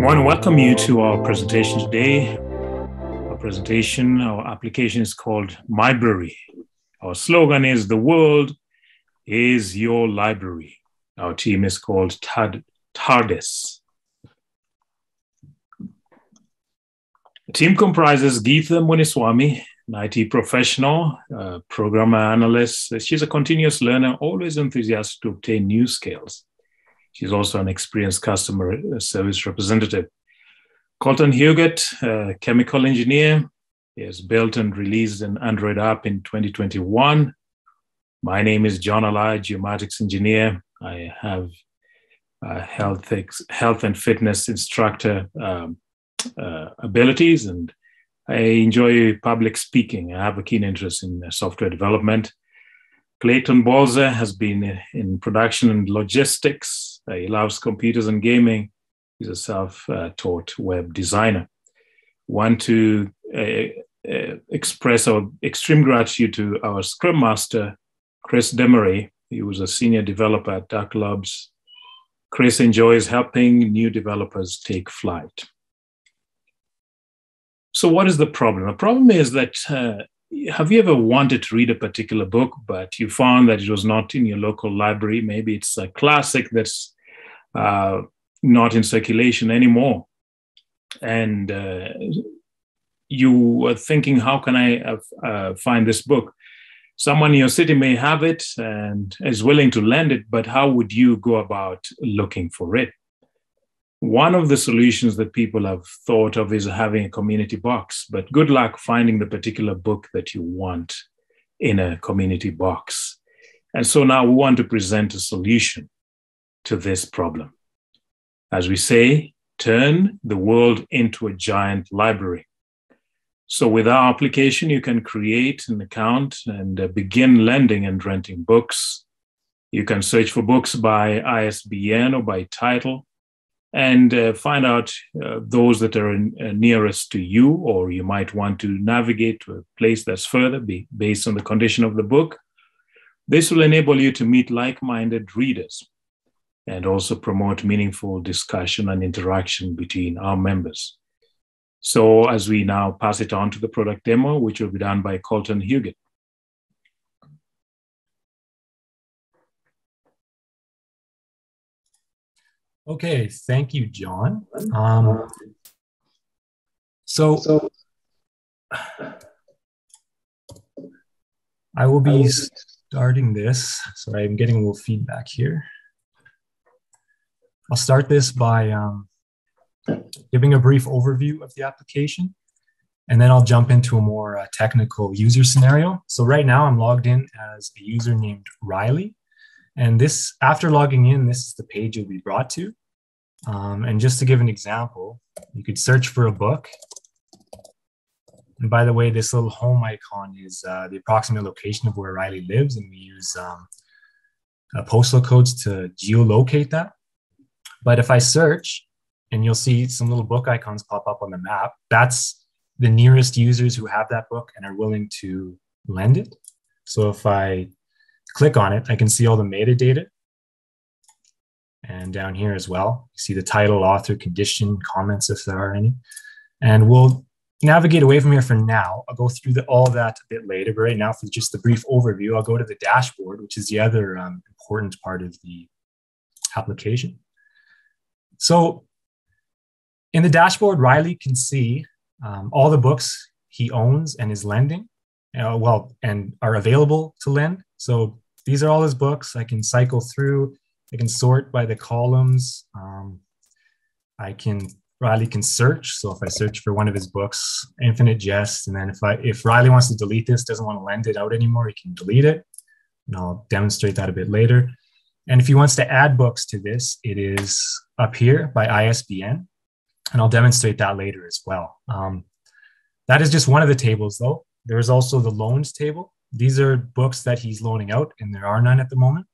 want to welcome you to our presentation today. Our application is called MiBrary. Our slogan is, "The world is your library." Our team is called Tardis. The team comprises Geetha Muniswamy, an IT professional, programmer analyst. She's a continuous learner, always enthusiastic to obtain new skills. She's also an experienced customer service representative. Colton Huguet, a chemical engineer. He has built and released an Android app in 2021. My name is John Alai, geomatics engineer. I have health and fitness instructor abilities, and I enjoy public speaking. I have a keen interest in software development. Clayton Bolzer has been in production and logistics. He loves computers and gaming. He's a self-taught web designer. Want to express our extreme gratitude to our Scrum Master, Chris Demery. He was a senior developer at Duck Labs. Chris enjoys helping new developers take flight. So what is the problem? The problem is that have you ever wanted to read a particular book, but you found that it was not in your local library? Maybe it's a classic that's not in circulation anymore. And you were thinking, how can I find this book? Someone in your city may have it and is willing to lend it, but how would you go about looking for it? One of the solutions that people have thought of is having a community box, but good luck finding the particular book that you want in a community box. And so now we want to present a solution to this problem. As we say, turn the world into a giant library. So with our application, you can create an account and begin lending and renting books. You can search for books by ISBN or by title, and find out those that are nearest to you, or you might want to navigate to a place that's further based on the condition of the book. This will enable you to meet like-minded readers and also promote meaningful discussion and interaction between our members. So as we now pass it on to the product demo, which will be done by Colton Huguet. Okay, thank you, John. So I will be starting this. Sorry, I'm getting a little feedback here. I'll start this by giving a brief overview of the application, and then I'll jump into a more technical user scenario. So right now I'm logged in as a user named Riley. And this, after logging in, this is the page you'll be brought to. And just to give an example, you could search for a book. And by the way, this little home icon is the approximate location of where Riley lives. And we use postal codes to geolocate that. But if I search, and you'll see some little book icons pop up on the map, that's the nearest users who have that book and are willing to lend it. So if I click on it, I can see all the metadata. And down here as well, you see the title, author, condition, comments if there are any. And we'll navigate away from here for now. I'll go through all of that a bit later, but right now for just the brief overview, I'll go to the dashboard, which is the other important part of the application. So in the dashboard, Riley can see all the books he owns and is lending, and are available to lend. So these are all his books. I can cycle through. I can sort by the columns. Riley can search. So if I search for one of his books, Infinite Jest, and then if Riley wants to delete this, doesn't want to lend it out anymore, he can delete it. And I'll demonstrate that a bit later. And if he wants to add books to this, it is up here by ISBN. And I'll demonstrate that later as well. That is just one of the tables though. There is also the loans table. These are books that he's loaning out, and there are none at the moment.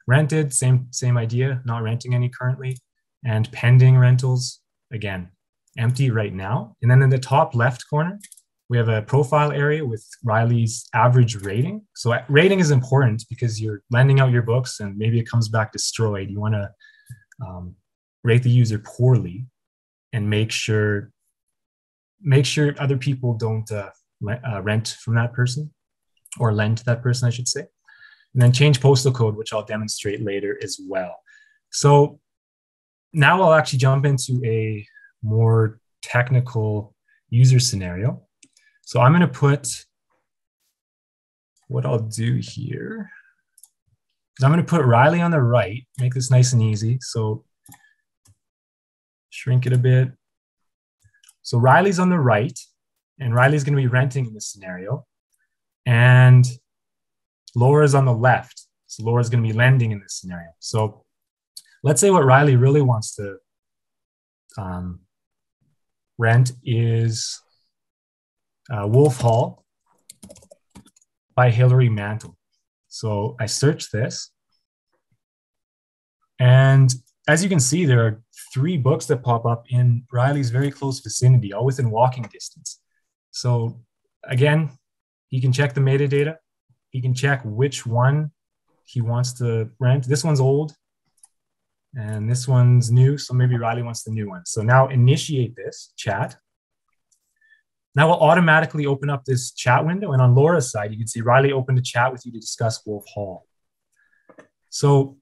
Rented, same idea, not renting any currently. And pending rentals, again, empty right now. And then in the top left corner, we have a profile area with Riley's average rating. So rating is important because you're lending out your books and maybe it comes back destroyed. You want to rate the user poorly. and make sure other people don't rent from that person, or lend to that person, I should say. And then change postal code, which I'll demonstrate later as well. So now I'll actually jump into a more technical user scenario. So I'm going to put, what I'll do here is I'm going to put Riley on the right, make this nice and easy. So shrink it a bit. So Riley's on the right, and Riley's going to be renting in this scenario. And Laura's on the left. So Laura's going to be lending in this scenario. So let's say what Riley really wants to rent is Wolf Hall by Hilary Mantel. So I search this. And as you can see, there are 3 books that pop up in Riley's very close vicinity, all within walking distance. So again, he can check the metadata. He can check which one he wants to rent. This one's old and this one's new. So maybe Riley wants the new one. So now initiate this chat. Now we'll automatically open up this chat window. And on Laura's side, you can see Riley opened a chat with you to discuss Wolf Hall. So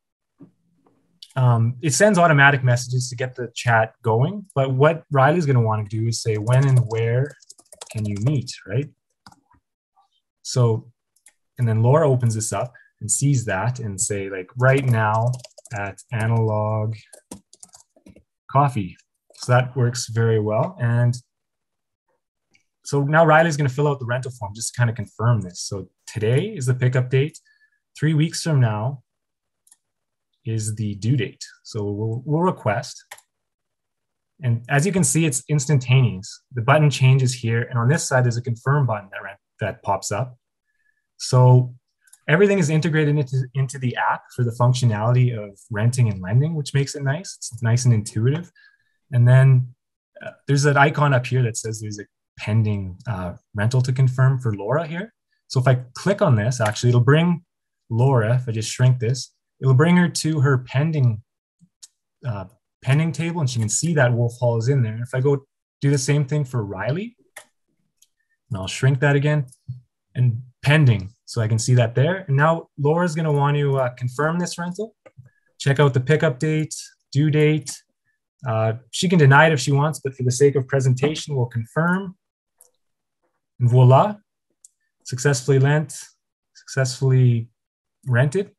it sends automatic messages to get the chat going. But what Riley's going to want to do is say, when and where can you meet, right? So, and then Laura opens this up and sees that and say, like, right now at Analog Coffee. So that works very well. And so now Riley's going to fill out the rental form just to kind of confirm this. So today is the pickup date. 3 weeks from now is the due date. So we'll request. And as you can see, it's instantaneous. The button changes here. And on this side, there's a confirm button that pops up. So everything is integrated into the app for the functionality of renting and lending, which makes it nice. It's nice and intuitive. And then there's an icon up here that says there's a pending rental to confirm for Laura here. So if I click on this, actually, it'll bring Laura, if I just shrink this, it'll bring her to her pending table, and she can see that Wolf Hall is in there. And if I go do the same thing for Riley, and I'll shrink that again, and pending, so I can see that there. And now Laura's going to want to confirm this rental, check out the pickup date, due date. She can deny it if she wants, but for the sake of presentation, we'll confirm. And voila, successfully lent, successfully rented.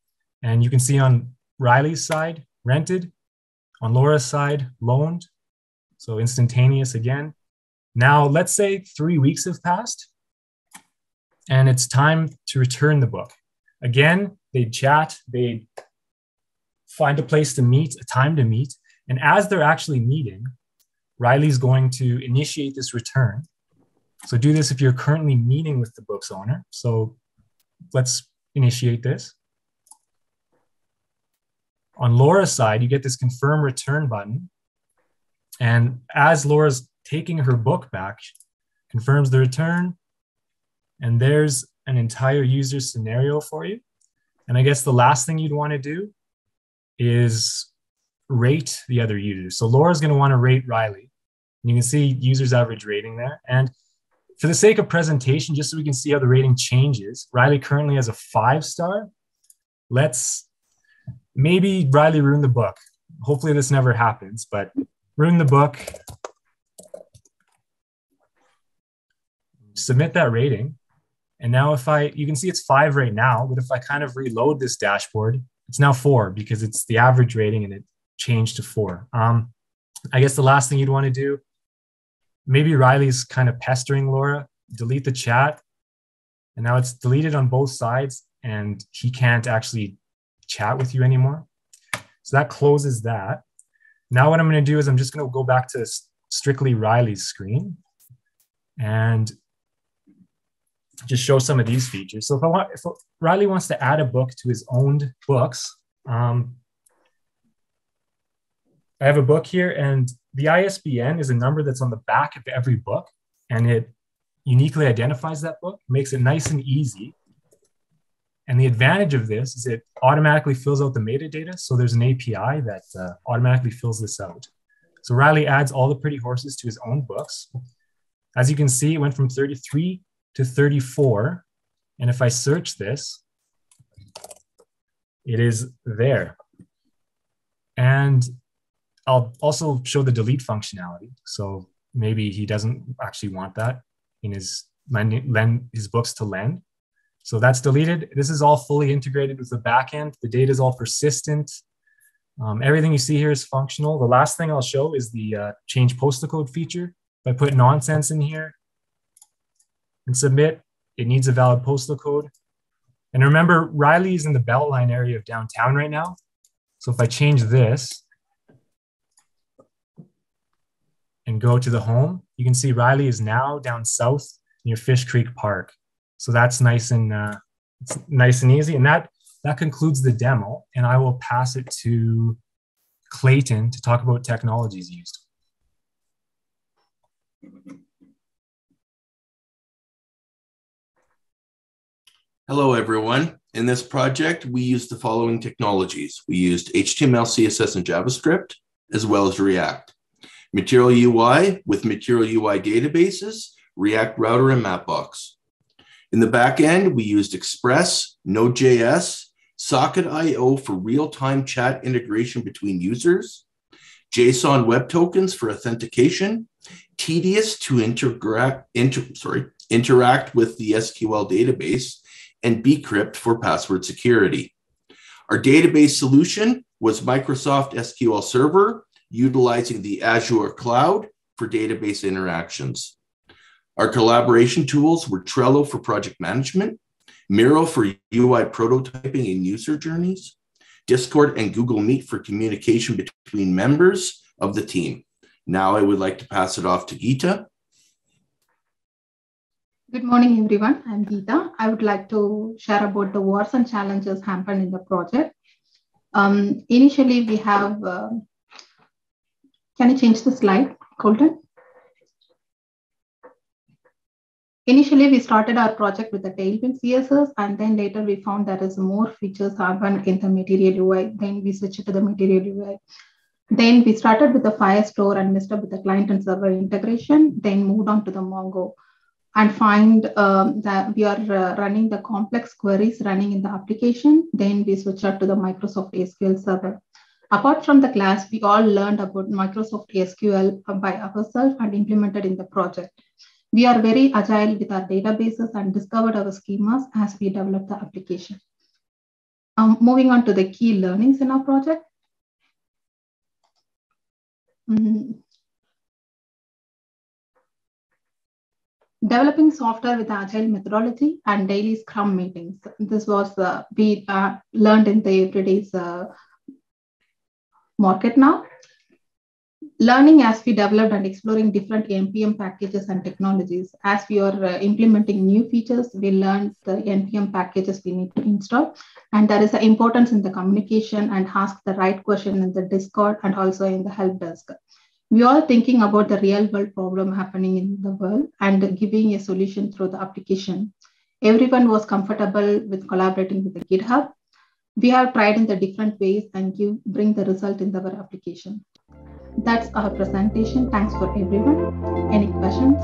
And you can see on Riley's side, rented. On Laura's side, loaned. So instantaneous again. Now, let's say 3 weeks have passed and it's time to return the book. Again, they chat, they find a place to meet, a time to meet. And as they're actually meeting, Riley's going to initiate this return. So do this if you're currently meeting with the book's owner. So let's initiate this. On Laura's side, you get this confirm return button. And as Laura's taking her book back, confirms the return. And there's an entire user scenario for you. And I guess the last thing you'd want to do is rate the other users. So Laura's going to want to rate Riley. And you can see users average rating there. And for the sake of presentation, just so we can see how the rating changes, Riley currently has a 5-star. Let's maybe Riley ruined the book. Hopefully this never happens, but ruin the book. Submit that rating. And now you can see it's 5 right now, but if I kind of reload this dashboard, it's now 4 because it's the average rating and it changed to 4. I guess the last thing you'd want to do, maybe Riley's kind of pestering Laura, delete the chat. And now it's deleted on both sides and he can't actually chat with you anymore. So that closes that. Now what I'm going to do is I'm just going to go back to strictly Riley's screen and just show some of these features. So if Riley wants to add a book to his owned books, I have a book here, and the ISBN is a number that's on the back of every book, and it uniquely identifies that book, makes it nice and easy. And the advantage of this is it automatically fills out the metadata. So there's an API that automatically fills this out. So Riley adds all the pretty horses to his own books. As you can see, it went from 33 to 34. And if I search this, it is there. And I'll also show the delete functionality. So maybe he doesn't actually want that in his books to lend. So that's deleted. This is all fully integrated with the backend. The data is all persistent. Everything you see here is functional. The last thing I'll show is the change postal code feature. If I put nonsense in here and submit, it needs a valid postal code. And remember, Riley is in the Beltline area of downtown right now. So if I change this and go to the home, you can see Riley is now down south near Fish Creek Park. So that's nice and it's nice and easy. And that concludes the demo. And I will pass it to Clayton to talk about technologies used. Hello, everyone. In this project, we used the following technologies. We used HTML, CSS, and JavaScript, as well as React. Material UI with Material UI databases, React Router, and Mapbox. In the back end, we used Express, Node.js, Socket.io for real-time chat integration between users, JSON Web Tokens for authentication, Tardis to interact with the SQL database, and bcrypt for password security. Our database solution was Microsoft SQL Server, utilizing the Azure cloud for database interactions. Our collaboration tools were Trello for project management, Miro for UI prototyping and user journeys, Discord and Google Meet for communication between members of the team. Now I would like to pass it off to Geeta. Good morning, everyone. I'm Geeta. I would like to share about the wars and challenges happened in the project. Initially, we have, can you change the slide, Colton? Initially, we started our project with the Tailwind CSS, and then later we found there is more features happen in the Material UI. Then we switched to the Material UI. Then we started with the Firestore and messed up with the client and server integration, then moved on to the Mongo, and find that we are running the complex queries running in the application. Then we switch out to the Microsoft SQL Server. Apart from the class, we all learned about Microsoft SQL by ourselves and implemented in the project. We are very agile with our databases and discovered our schemas as we develop the application. Moving on to the key learnings in our project. Developing software with agile methodology and daily Scrum meetings. This was we learned in the everyday's market now. Learning as we developed and exploring different NPM packages and technologies. As we are implementing new features, we learned the NPM packages we need to install. And there is an importance in the communication and ask the right question in the Discord and also in the help desk. We are thinking about the real world problem happening in the world and giving a solution through the application. Everyone was comfortable with collaborating with the GitHub. We have tried in the different ways and bring the result in our application. That's our presentation. Thanks for everyone. Any questions?